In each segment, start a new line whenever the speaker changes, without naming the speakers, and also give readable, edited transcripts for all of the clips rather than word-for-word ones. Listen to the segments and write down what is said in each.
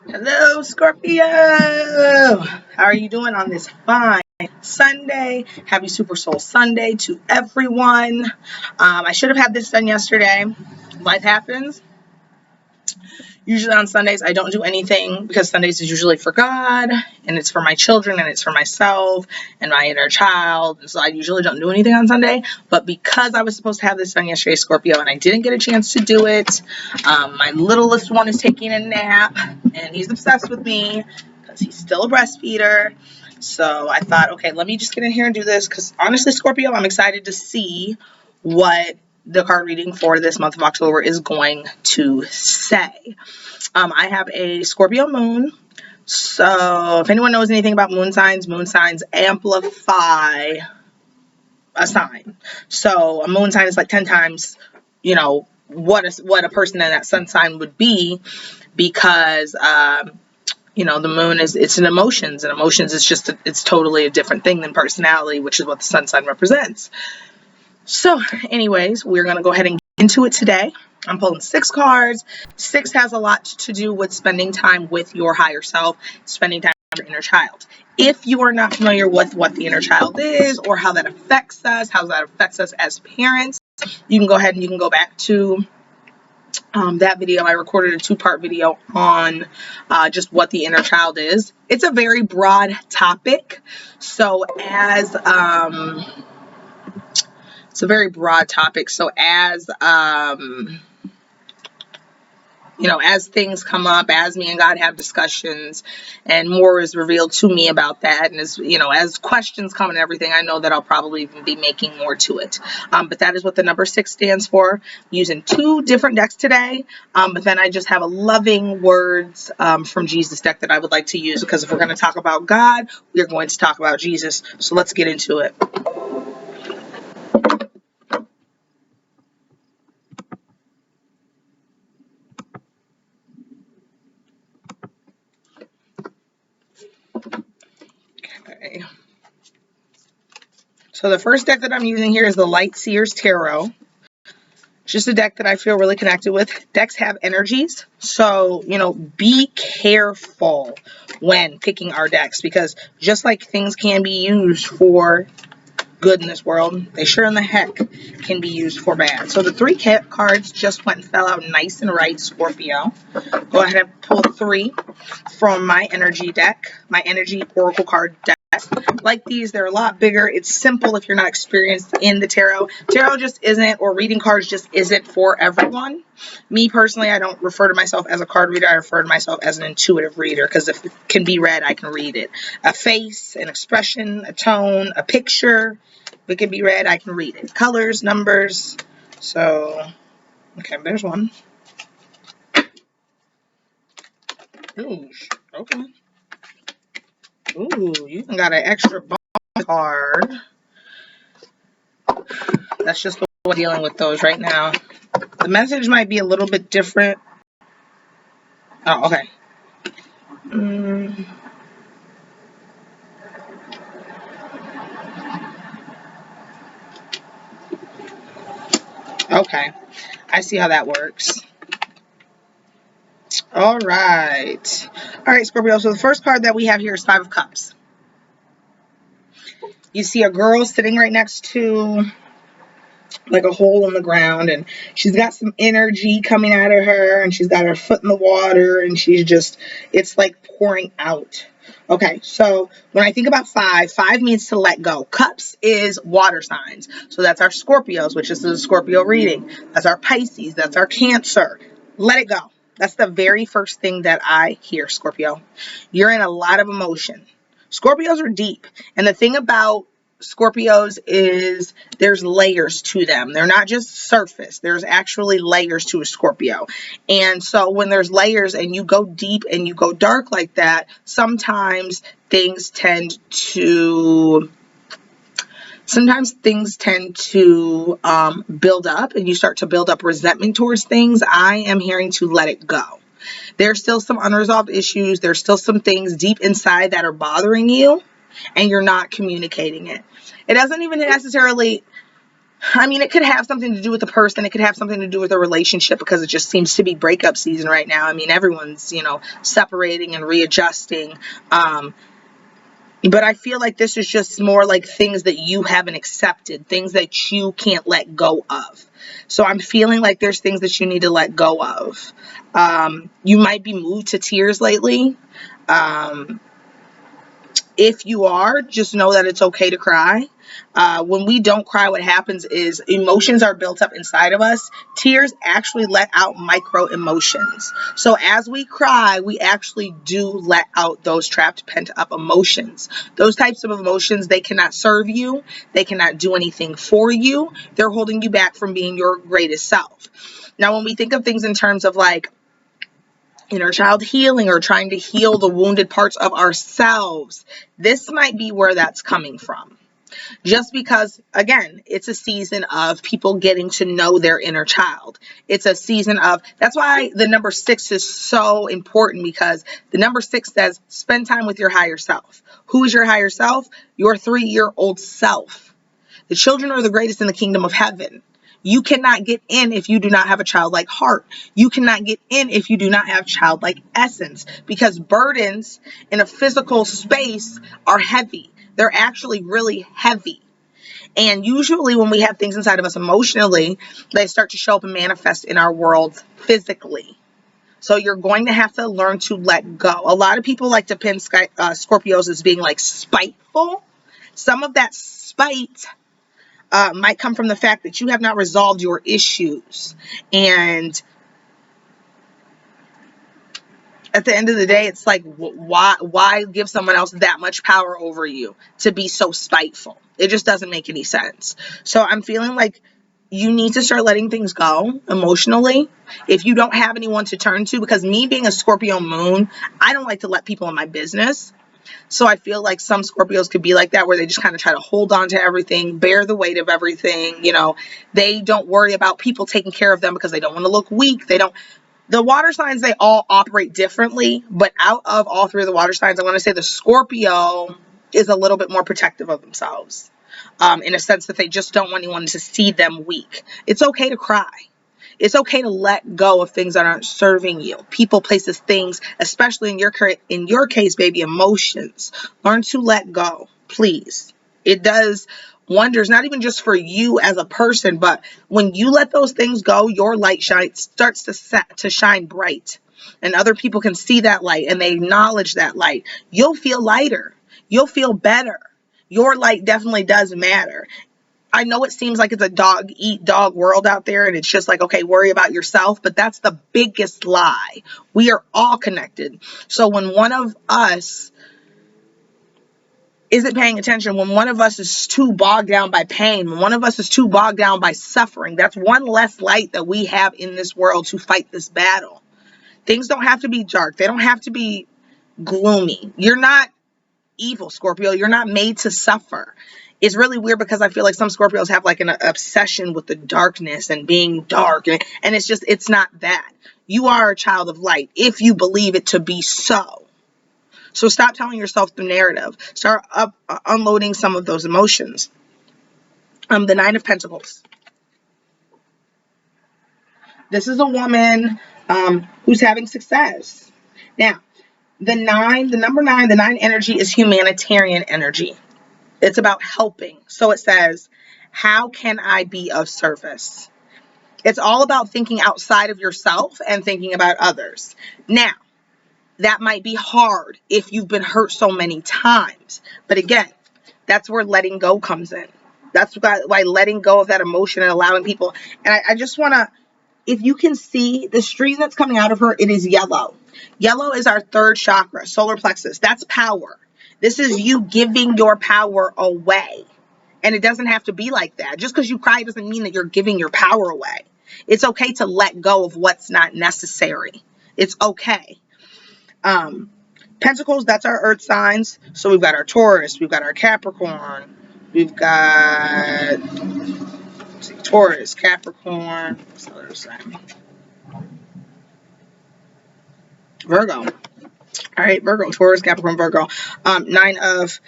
Hello, Scorpio. How are you doing on this fine Sunday? Happy Super Soul Sunday to everyone. I should have had this done yesterday. Life happens. Usually on Sundays, I don't do anything because Sundays is usually for God and it's for my children and it's for myself and my inner child. And so I usually don't do anything on Sunday. But because I was supposed to have this done yesterday, Scorpio, and I didn't get a chance to do it, my littlest one is taking a nap and he's obsessed with me because he's still a breastfeeder. So I thought, okay, let me just get in here and do this because honestly, Scorpio, I'm excited to see what the card reading for this month of October is going to say. I have a Scorpio moon. So if anyone knows anything about moon signs amplify a sign. So a moon sign is like 10 times, what a person in that sun sign would be because, the moon it's an emotions, and emotions is just, it's totally a different thing than personality, which is what the sun sign represents. So anyways, we're going to go ahead and get into it today. I'm pulling 6 cards. 6 has a lot to do with spending time with your higher self, spending time with your inner child. If you are not familiar with what the inner child is or how that affects us, as parents, you can go ahead and you can go back to that video. I recorded a 2-part video on just what the inner child is. It's a very broad topic. So it's a very broad topic. So as as things come up, as me and God have discussions and more is revealed to me about that, and as questions come and everything, I know that I'll probably even be making more to it. But that is what the number 6 stands for. I'm using 2 different decks today, but then I just have a loving words from Jesus deck that I would like to use, because if we're going to talk about God, we're going to talk about Jesus. So let's get into it. Okay. So the first deck that I'm using here is the Light Seers Tarot. It's just a deck that I feel really connected with. Decks have energies, so, be careful when picking our decks, because just like things can be used for good in this world, they sure in the heck can be used for bad. So the 3 cards just went and fell out nice and right, Scorpio. Go ahead and pull 3 from my energy deck, my energy oracle card deck. Like these, they're a lot bigger. It's simple if you're not experienced in the tarot. Tarot just isn't, or reading cards just isn't for everyone. Me personally, I don't refer to myself as a card reader. I refer to myself as an intuitive reader, because if it can be read, I can read it. A face, an expression, a tone, a picture, if it can be read, I can read it. Colors, numbers. So, okay, there's one. Ooh, okay. Ooh, you even got an extra card. That's just what we're dealing with those right now. The message might be a little bit different. Oh, okay. Okay. I see how that works. All right. All right, Scorpio. So the first card that we have here is 5 of Cups. You see a girl sitting right next to like a hole in the ground, and she's got some energy coming out of her, and she's got her foot in the water, and it's like pouring out. Okay, so when I think about 5 means to let go. Cups is water signs. So that's our Scorpios, which is the Scorpio reading. That's our Pisces. That's our Cancer. Let it go. That's the very first thing that I hear, Scorpio. You're in a lot of emotion. Scorpios are deep. And the thing about Scorpios is there's layers to them. They're not just surface. There's actually layers to a Scorpio. And so when there's layers and you go deep and you go dark like that, sometimes things tend to build up, and you start to build up resentment towards things. I am hearing to let it go. There's still some unresolved issues. There's still some things deep inside that are bothering you, and you're not communicating it. It doesn't even necessarily, I mean, it could have something to do with the person. It could have something to do with a relationship, because it just seems to be breakup season right now. I mean, everyone's, separating and readjusting. But I feel like this is just more like things that you haven't accepted, things that you can't let go of. So I'm feeling like there's things that you need to let go of. You might be moved to tears lately. Um, if you are, just know that it's okay to cry. When we don't cry, what happens is emotions are built up inside of us. Tears actually let out micro emotions. So as we cry, we actually do let out those trapped, pent up emotions. Those types of emotions, they cannot serve you. They cannot do anything for you. They're holding you back from being your greatest self. Now, when we think of things in terms of like inner child healing or trying to heal the wounded parts of ourselves, this might be where that's coming from. Just because, again, it's a season of people getting to know their inner child. It's a season of, that's why the number 6 is so important, because the number 6 says spend time with your higher self. Who is your higher self? Your 3-year-old self. The children are the greatest in the kingdom of heaven. You cannot get in if you do not have a childlike heart. You cannot get in if you do not have childlike essence, because burdens in a physical space are heavy. They're actually really heavy. And usually when we have things inside of us emotionally, they start to show up and manifest in our world physically. So you're going to have to learn to let go. A lot of people like to pin Scorpios as being like spiteful. Some of that spite might come from the fact that you have not resolved your issues. And at the end of the day, it's like, why give someone else that much power over you to be so spiteful? It just doesn't make any sense. So I'm feeling like you need to start letting things go emotionally. If you don't have anyone to turn to, because me being a Scorpio moon, I don't like to let people in my business. So I feel like some Scorpios could be like that, where they just kind of try to hold on to everything, bear the weight of everything. They don't worry about people taking care of them because they don't want to look weak. The water signs, they all operate differently, but out of all 3 of the water signs, I want to say the Scorpio is a little bit more protective of themselves, in a sense that they just don't want anyone to see them weak. It's okay to cry. It's okay to let go of things that aren't serving you. People, places, things, especially in your case, baby, emotions. Learn to let go, please. It does wonders, not even just for you as a person, but when you let those things go, your light starts to shine bright. And other people can see that light and they acknowledge that light. You'll feel lighter. You'll feel better. Your light definitely does matter. I know it seems like it's a dog eat dog world out there, and it's just like, okay, worry about yourself, but that's the biggest lie. We are all connected. So when one of us isn't paying attention, when one of us is too bogged down by pain, when one of us is too bogged down by suffering, that's one less light that we have in this world to fight this battle. Things don't have to be dark. They don't have to be gloomy. You're not evil, Scorpio. You're not made to suffer. It's really weird because I feel like some Scorpios have like an obsession with the darkness and being dark. And it's not that. You are a child of light if you believe it to be so. So stop telling yourself the narrative. Start unloading some of those emotions. The 9 of Pentacles. This is a woman who's having success. Now, the number 9, the 9 energy is humanitarian energy. It's about helping. So it says, how can I be of service? It's all about thinking outside of yourself and thinking about others. Now, that might be hard if you've been hurt so many times. But again, that's where letting go comes in. That's why letting go of that emotion and allowing people. And I just want to, if you can see the stream that's coming out of her, it is yellow. Yellow is our 3rd chakra, solar plexus. That's power. This is you giving your power away. And it doesn't have to be like that. Just because you cry doesn't mean that you're giving your power away. It's okay to let go of what's not necessary. It's okay. Pentacles, that's our earth signs. So we've got our Taurus, we've got our Capricorn, we've got Taurus, Capricorn, what's the other sign? Virgo. All right, Virgo, Taurus, Capricorn, Virgo. 9 of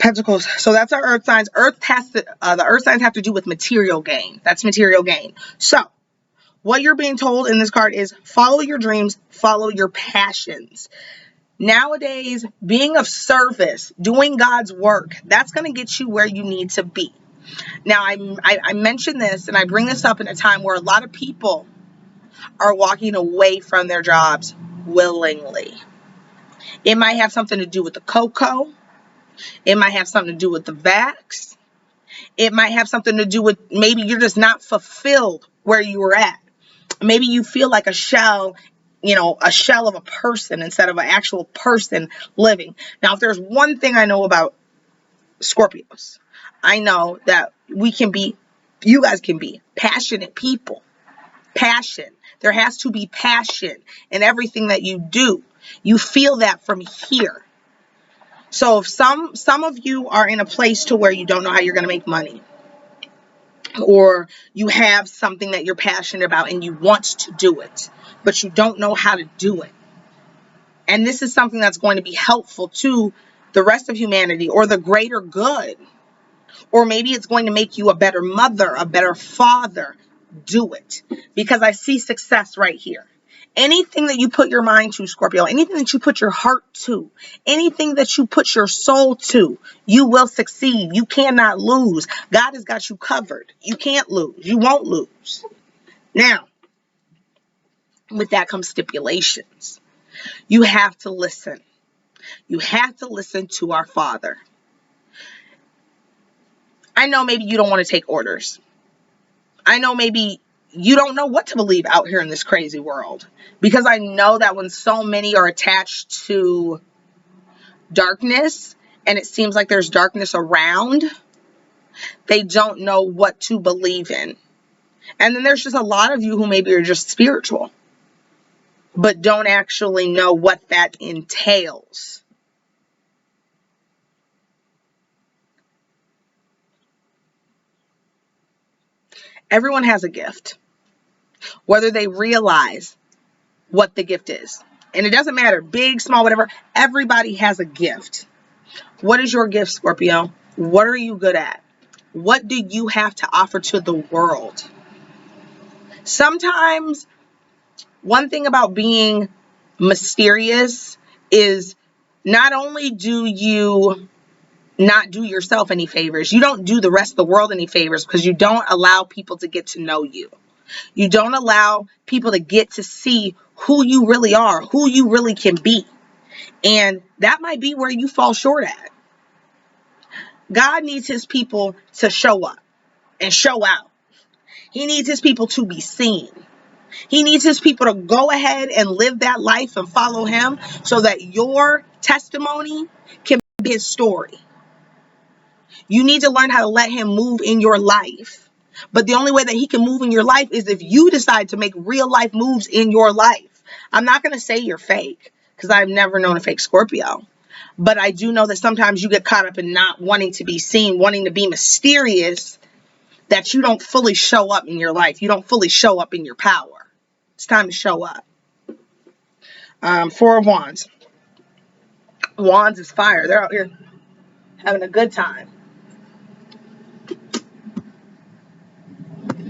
Pentacles. So that's our earth signs. The earth signs have to do with material gain. That's material gain. So what you're being told in this card is follow your dreams, follow your passions. Nowadays, being of service, doing God's work, that's going to get you where you need to be. Now, I mention this and I bring this up in a time where a lot of people are walking away from their jobs willingly. It might have something to do with the cocoa. It might have something to do with the vax. It might have something to do with maybe you're just not fulfilled where you were at. Maybe you feel like a shell, a shell of a person instead of an actual person living. Now, if there's one thing I know about Scorpios, I know that you guys can be passionate people. Passion. There has to be passion in everything that you do. You feel that from here. So if some of you are in a place to where you don't know how you're going to make money, or you have something that you're passionate about and you want to do it, but you don't know how to do it. And this is something that's going to be helpful to the rest of humanity or the greater good. Or maybe it's going to make you a better mother, a better father. Do it. Because I see success right here. Anything that you put your mind to, Scorpio, anything that you put your heart to, anything that you put your soul to, you will succeed. You cannot lose. God has got you covered. You can't lose. You won't lose. Now, with that comes stipulations. You have to listen. You have to listen to our Father. I know maybe you don't want to take orders. I know maybe you don't know what to believe out here in this crazy world. Because I know that when so many are attached to darkness, and it seems like there's darkness around, they don't know what to believe in. And then there's just a lot of you who maybe are just spiritual, but don't actually know what that entails. Everyone has a gift, whether they realize what the gift is. And it doesn't matter, big, small, whatever. Everybody has a gift. What is your gift, Scorpio? What are you good at? What do you have to offer to the world? Sometimes, one thing about being mysterious is not only do you not do yourself any favors, you don't do the rest of the world any favors because you don't allow people to get to know you. You don't allow people to get to see who you really are, who you really can be. And that might be where you fall short at. God needs his people to show up and show out. He needs his people to be seen. He needs his people to go ahead and live that life and follow him so that your testimony can be his story. You need to learn how to let him move in your life. But the only way that he can move in your life is if you decide to make real life moves in your life. I'm not going to say you're fake because I've never known a fake Scorpio. But I do know that sometimes you get caught up in not wanting to be seen, wanting to be mysterious, that you don't fully show up in your life. You don't fully show up in your power. It's time to show up. Four of Wands. Wands is fire. They're out here having a good time.